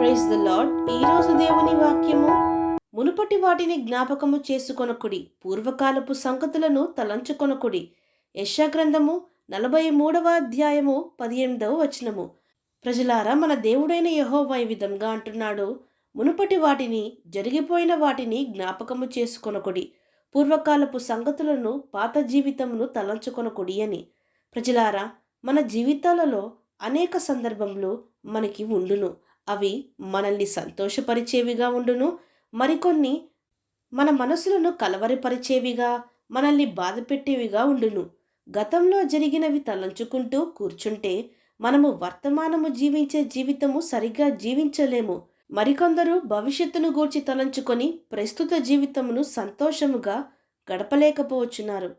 Praise the lord. ఈరోజు దేవుని వాక్యము, మునుపటి వాటిని జ్ఞాపకము చేసుకొనకుడి, పూర్వకాలపు సంగతులను తలంచుకొనకుడి. యెషయా గ్రంథము 43వ అధ్యాయము 18వ వచనము. ప్రజలారా, మన దేవుడైన యెహోవా ఈ విధంగా అంటున్నాడు, మునుపటి వాటిని, జరిగిపోయిన వాటిని జ్ఞాపకము చేసుకొనకుడి, పూర్వకాలపు సంగతులను, పాత జీవితమును తలంచుకొనకుడి అని. ప్రజలారా, మన జీవితాలలో అనేక సందర్భములు మనకి ఉండును. అవి మనల్ని సంతోషపరిచేవిగా ఉండును. మరికొన్ని మన మనసులను కలవరపరిచేవిగా, మనల్ని బాధపెట్టేవిగా ఉండును. గతంలో జరిగినవి తలంచుకుంటూ కూర్చుంటే మనము వర్తమానము జీవించే జీవితము సరిగ్గా జీవించలేము. మరికొందరు భవిష్యత్తును గూర్చి తలంచుకొని ప్రస్తుత జీవితమును సంతోషముగా గడపలేకపోవచ్చున్నారు.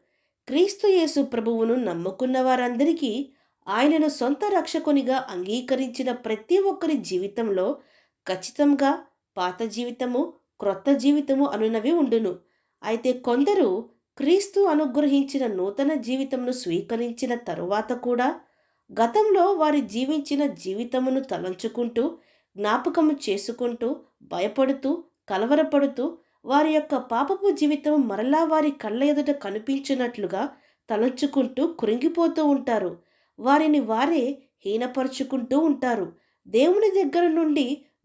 క్రీస్తు యేసు ప్రభువును నమ్ముకున్న వారందరికీ, ఆయనను సొంత రక్షకునిగా అంగీకరించిన ప్రతి ఒక్కరి జీవితంలో ఖచ్చితంగా పాత జీవితము, క్రొత్త జీవితము అనునవి ఉండును. అయితే కొందరు క్రీస్తు అనుగ్రహించిన నూతన జీవితమును స్వీకరించిన తరువాత కూడా గతంలో వారి జీవించిన జీవితమును తలంచుకుంటూ, జ్ఞాపకము చేసుకుంటూ, భయపడుతూ, కలవరపడుతూ, వారి యొక్క పాపపు జీవితం మరలా వారి కళ్ళ ఎదుట కనిపించినట్లుగా తలంచుకుంటూ కృంగిపోతూ ఉంటారు. వారిని వారే హీనపరుచుకుంటూ ఉంటారు. దేవుని దగ్గర నుండి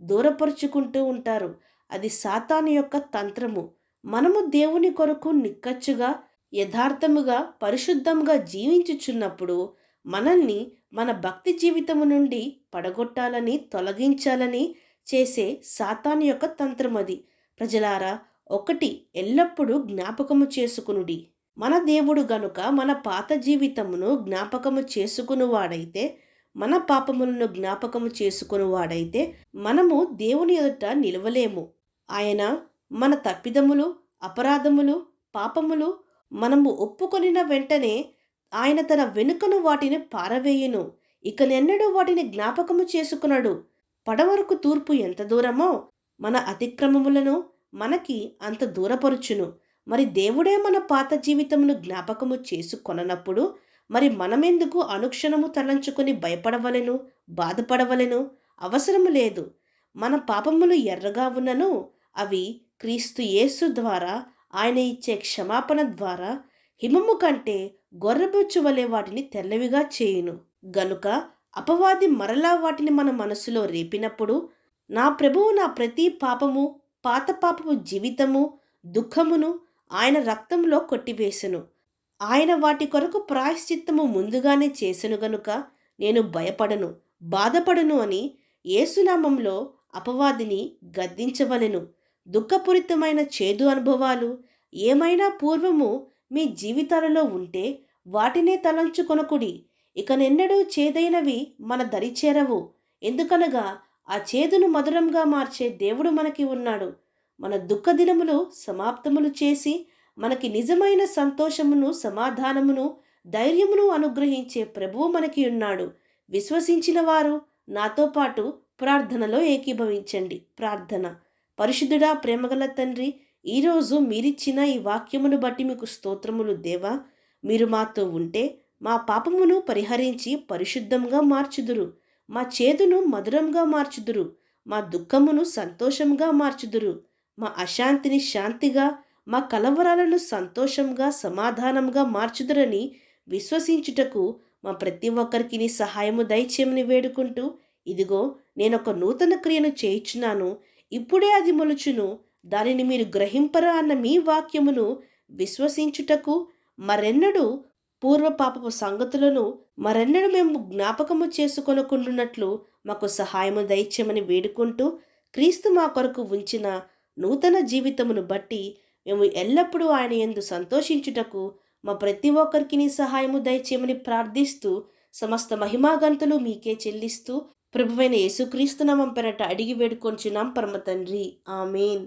దూరపరుచుకుంటూ ఉంటారు. అది సాతాను యొక్క తంత్రము. మనము దేవుని కొరకు నిక్కచ్చుగా, యథార్థముగా, పరిశుద్ధంగా జీవించుచున్నప్పుడు మనల్ని మన భక్తి జీవితము నుండి పడగొట్టాలని, తొలగించాలని చేసే సాతాను యొక్క తంత్రమది. ప్రజలారా, ఒకటి ఎల్లప్పుడూ జ్ఞాపకము చేసుకునుడి. మన దేవుడు గనుక మన పాత జీవితమును జ్ఞాపకము చేసుకునివాడైతే, మన పాపములను జ్ఞాపకము చేసుకునివాడైతే మనము దేవుని ఎదుట నిలవలేము. ఆయన మన తప్పిదములు, అపరాధములు, పాపములు మనము ఒప్పుకొనిన వెంటనే ఆయన తన వెనుకను వాటిని పారవేయును. ఇకనెన్నడూ వాటిని జ్ఞాపకము చేసుకునడు. పడవరకు తూర్పు ఎంత దూరమో మన అతిక్రమములను మనకి అంత దూరపరుచును. మరి దేవుడే మన పాత జీవితమును జ్ఞాపకము చేసుకొననప్పుడు మరి మనమెందుకు అనుక్షణము తలంచుకొని భయపడవలెను, బాధపడవలెను? అవసరము లేదు. మన పాపములు ఎర్రగా ఉన్నను అవి క్రీస్తు యేసు ద్వారా, ఆయన ఇచ్చే క్షమాపణ ద్వారా హిమము కంటే గొర్రెబొచ్చు వలె వాటిని తెల్లవిగా చేయును. గనుక అపవాది మరలా వాటిని మన మనసులో రేపినప్పుడు, నా ప్రభువు నా ప్రతి పాపము, పాత పాపపు జీవితము, దుఃఖమును ఆయన రక్తంలో కొట్టివేసెను. ఆయన వాటి కొరకు ప్రాయశ్చిత్తము ముందుగానే చేసెను గనుక నేను భయపడను, బాధపడను అని యేసునామంలో అపవాదిని గద్దించవలెను. దుఃఖపూరితమైన చేదు అనుభవాలు ఏమైనా పూర్వము మీ జీవితాలలో ఉంటే వాటినే తలంచుకొనకుడి. ఇకనెన్నడూ చేదైనవి మన దరిచేరవు. ఎందుకనగా ఆ చేదును మధురంగా మార్చే దేవుడు మనకి ఉన్నాడు. మన దుఃఖదినములు సమాప్తములు చేసి మనకి నిజమైన సంతోషమును, సమాధానమును, ధైర్యమును అనుగ్రహించే ప్రభువు మనకి ఉన్నాడు. విశ్వసించిన వారు నాతో పాటు ప్రార్థనలో ఏకీభవించండి. ప్రార్థన. పరిశుద్ధుడా, ప్రేమగల తండ్రి, ఈరోజు మీరిచ్చిన ఈ వాక్యమును బట్టి మీకు స్తోత్రములు దేవా. మీరు మాతో ఉంటే మా పాపమును పరిహరించి పరిశుద్ధంగా మార్చుదురు, మా చేదును మధురంగా మార్చుదురు, మా దుఃఖమును సంతోషంగా మార్చుదురు, మా అశాంతిని శాంతిగా, మా కలవరాలను సంతోషంగా, సమాధానంగా మార్చుదురని విశ్వసించుటకు మా ప్రతి ఒక్కరికి నీ సహాయము దయచేయమని వేడుకుంటూ, ఇదిగో నేనొక నూతన క్రియను చేయుచున్నాను, ఇప్పుడే అది మొలుచును, దానిని మీరు గ్రహింపరా అన్న మీ వాక్యమును విశ్వసించుటకు, మరెన్నడూ పూర్వ పాపపు సంగతులను మరెన్నడూ మేము జ్ఞాపకము చేసుకొనకుండునట్లు మాకు సహాయము దయచేయమని వేడుకుంటూ, క్రీస్తు మా కొరకు ఉంచిన నూతన జీవితమును బట్టి మేము ఎల్లప్పుడూ ఆయన యందు సంతోషించుటకు మా ప్రతి ఒక్కరికి నీ సహాయము దయచేయమని ప్రార్థిస్తూ, సమస్త మహిమాగంతులు మీకే చెల్లిస్తూ ప్రభువైన యేసుక్రీస్తు నామం పేరట అడిగి వేడుకొంచున్నాం పరమ తండ్రి. ఆమేన్.